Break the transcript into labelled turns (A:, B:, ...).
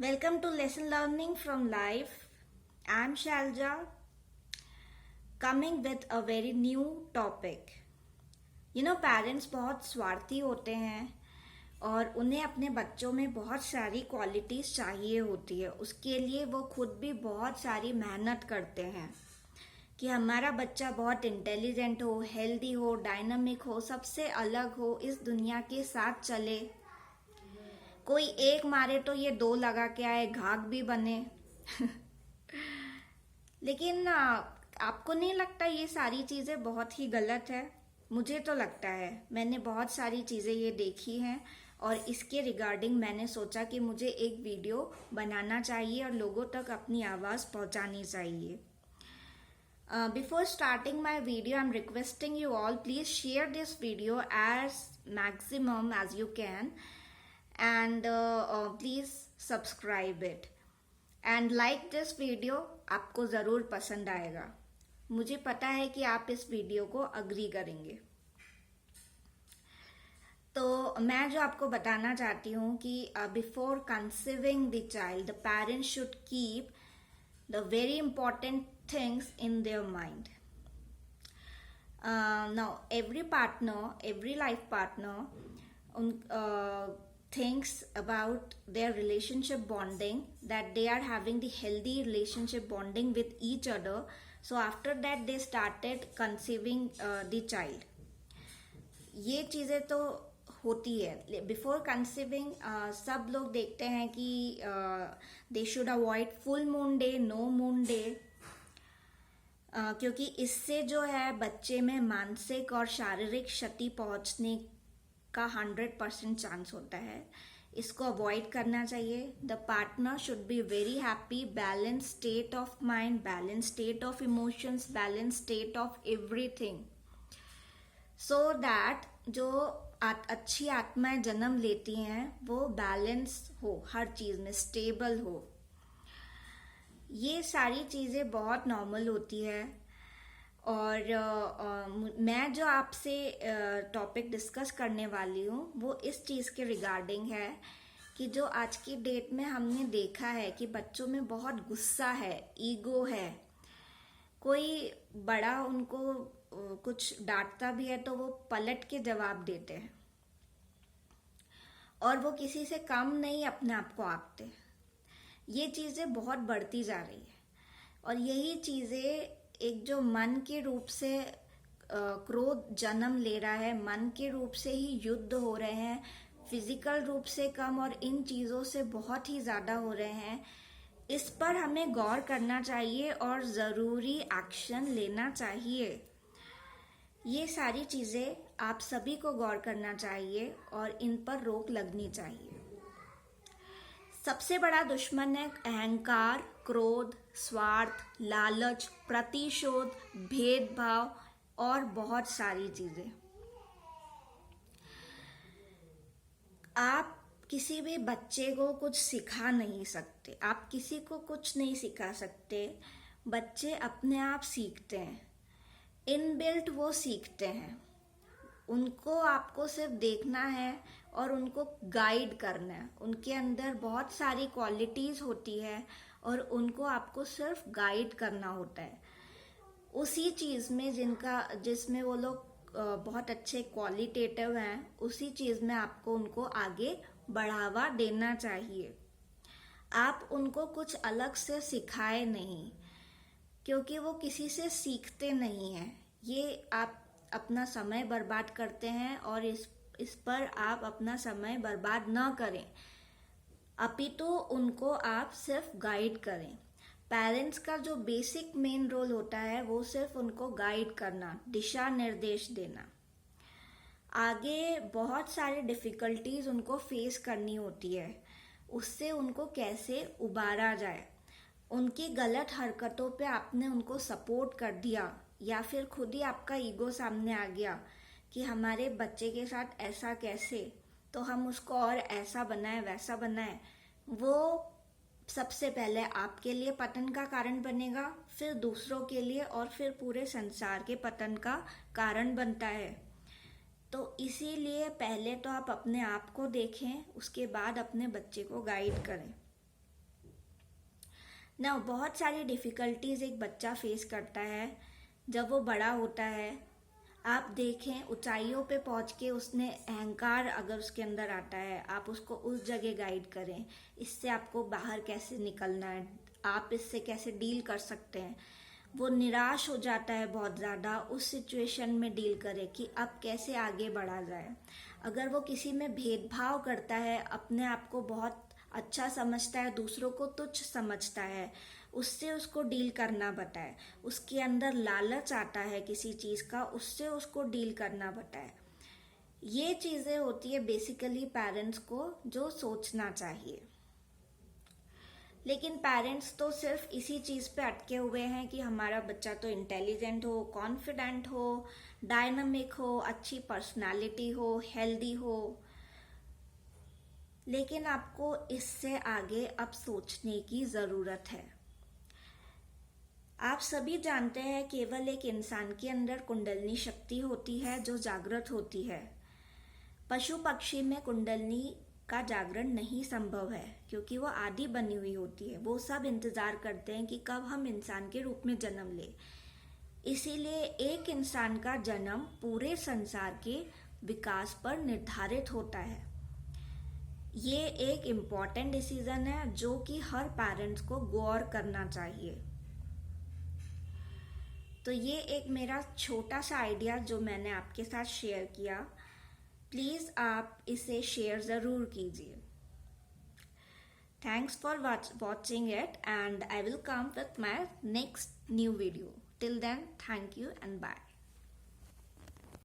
A: Welcome to Lesson Learning from Life. I'm Shalja, coming with a very new topic. Parents बहुत स्वार्थी होते हैं और उन्हें अपने बच्चों में बहुत सारी क्वालिटीज़ चाहिए होती है। उसके लिए वो खुद भी बहुत सारी मेहनत करते हैं कि हमारा बच्चा बहुत इंटेलिजेंट हो, हेल्दी हो, डायनामिक हो, सबसे अलग हो, इस दुनिया के साथ चले। कोई एक मारे तो ये दो लगा के आए, घाघ भी बने। लेकिन आपको नहीं लगता ये सारी चीज़ें बहुत ही गलत है? मुझे तो लगता है। मैंने बहुत सारी चीज़ें ये देखी हैं और इसके रिगार्डिंग मैंने सोचा कि मुझे एक वीडियो बनाना चाहिए और लोगों तक अपनी आवाज़ पहुंचानी चाहिए। Before starting my video, I'm requesting you all, please share this video as maximum as you can and please subscribe it and like this video. आपको ज़रूर पसंद आएगा। मुझे पता है कि आप इस वीडियो को अग्री करेंगे। तो मैं जो आपको बताना चाहती हूँ कि before conceiving the child the parents should keep the very important things in their mind. Now every life partner thinks about their relationship bonding, that they are having the healthy relationship bonding with each other. So after that they started conceiving the child. ये चीज़ें तो होती है। Before conceiving सब लोग देखते हैं कि they should avoid full moon day, no moon day, क्योंकि इससे जो है बच्चे में मानसिक और शारीरिक क्षति पहुंचने का 100% चांस होता है। इसको अवॉइड करना चाहिए। The partner should be very happy, balance state of mind, balance state of emotions, balance state of everything, so that जो अच्छी आत्माएं जन्म लेती हैं वो बैलेंस हो, हर चीज़ में स्टेबल हो। ये सारी चीज़ें बहुत नॉर्मल होती है। और मैं जो आपसे टॉपिक डिस्कस करने वाली हूँ वो इस चीज़ के रिगार्डिंग है कि जो आज की डेट में हमने देखा है कि बच्चों में बहुत गुस्सा है, ईगो है। कोई बड़ा उनको कुछ डांटता भी है तो वो पलट के जवाब देते हैं और वो किसी से कम नहीं अपने आप को आंकते। ये चीज़ें बहुत बढ़ती जा रही है और यही चीज़ें एक जो मन के रूप से क्रोध जन्म ले रहा है, मन के रूप से ही युद्ध हो रहे हैं, फिजिकल रूप से कम और इन चीज़ों से बहुत ही ज़्यादा हो रहे हैं। इस पर हमें गौर करना चाहिए और ज़रूरी एक्शन लेना चाहिए। ये सारी चीज़ें आप सभी को गौर करना चाहिए और इन पर रोक लगनी चाहिए। सबसे बड़ा दुश्मन है अहंकार, क्रोध, स्वार्थ, लालच, प्रतिशोध, भेदभाव और बहुत सारी चीजें। आप किसी भी बच्चे को कुछ सिखा नहीं सकते, आप किसी को कुछ नहीं सिखा सकते। बच्चे अपने आप सीखते हैं, इनबिल्ट वो सीखते हैं। उनको आपको सिर्फ देखना है और उनको गाइड करना है। उनके अंदर बहुत सारी क्वालिटीज़ होती है और उनको आपको सिर्फ गाइड करना होता है उसी चीज़ में जिसमें वो लोग बहुत अच्छे क्वालिटेटिव हैं, उसी चीज़ में आपको उनको आगे बढ़ावा देना चाहिए। आप उनको कुछ अलग से सिखाए नहीं, क्योंकि वो किसी से सीखते नहीं हैं। ये आप अपना समय बर्बाद करते हैं और इस पर आप अपना समय बर्बाद ना करें, अपितु उनको आप सिर्फ गाइड करें। पेरेंट्स का जो बेसिक मेन रोल होता है वो सिर्फ उनको गाइड करना, दिशा निर्देश देना। आगे बहुत सारे डिफ़िकल्टीज उनको फेस करनी होती है, उससे उनको कैसे उबारा जाए। उनकी गलत हरकतों पे आपने उनको सपोर्ट कर दिया या फिर खुद ही आपका ईगो सामने आ गया कि हमारे बच्चे के साथ ऐसा कैसे, तो हम उसको और ऐसा बनाए वैसा बनाए, वो सबसे पहले आपके लिए पतन का कारण बनेगा, फिर दूसरों के लिए और फिर पूरे संसार के पतन का कारण बनता है। तो इसीलिए पहले तो आप अपने आप को देखें, उसके बाद अपने बच्चे को गाइड करें। ना बहुत सारी डिफ़िकल्टीज एक बच्चा फेस करता है जब वो बड़ा होता है। आप देखें, ऊंचाइयों पे पहुंच के उसने अहंकार अगर उसके अंदर आता है, आप उसको उस जगह गाइड करें, इससे आपको बाहर कैसे निकलना है, आप इससे कैसे डील कर सकते हैं। वो निराश हो जाता है बहुत ज़्यादा, उस सिचुएशन में डील करें कि अब कैसे आगे बढ़ा जाए। अगर वो किसी में भेदभाव करता है, अपने आप को बहुत अच्छा समझता है, दूसरों को तुच्छ समझता है, उससे उसको डील करना बताए। उसके अंदर लालच आता है किसी चीज़ का, उससे उसको डील करना बताए। ये चीज़ें होती है बेसिकली पेरेंट्स को जो सोचना चाहिए। लेकिन पेरेंट्स तो सिर्फ इसी चीज़ पे अटके हुए हैं कि हमारा बच्चा तो इंटेलिजेंट हो, कॉन्फिडेंट हो, डायनामिक हो, अच्छी पर्सनालिटी हो, हेल्दी हो। लेकिन आपको इससे आगे अब सोचने की ज़रूरत है। आप सभी जानते हैं केवल एक इंसान के अंदर कुंडलनी शक्ति होती है जो जागृत होती है। पशु पक्षी में कुंडलनी का जागरण नहीं संभव है क्योंकि वो आदि बनी हुई होती है। वो सब इंतजार करते हैं कि कब हम इंसान के रूप में जन्म ले। इसीलिए एक इंसान का जन्म पूरे संसार के विकास पर निर्धारित होता है। ये एक इम्पॉर्टेंट डिसीजन है जो कि हर पेरेंट्स को गौर करना चाहिए। तो ये एक मेरा छोटा सा आइडिया जो मैंने आपके साथ शेयर किया। प्लीज़ आप इसे शेयर ज़रूर कीजिए। Thanks for watching it and I will come with my next new video. Till then, thank you and bye.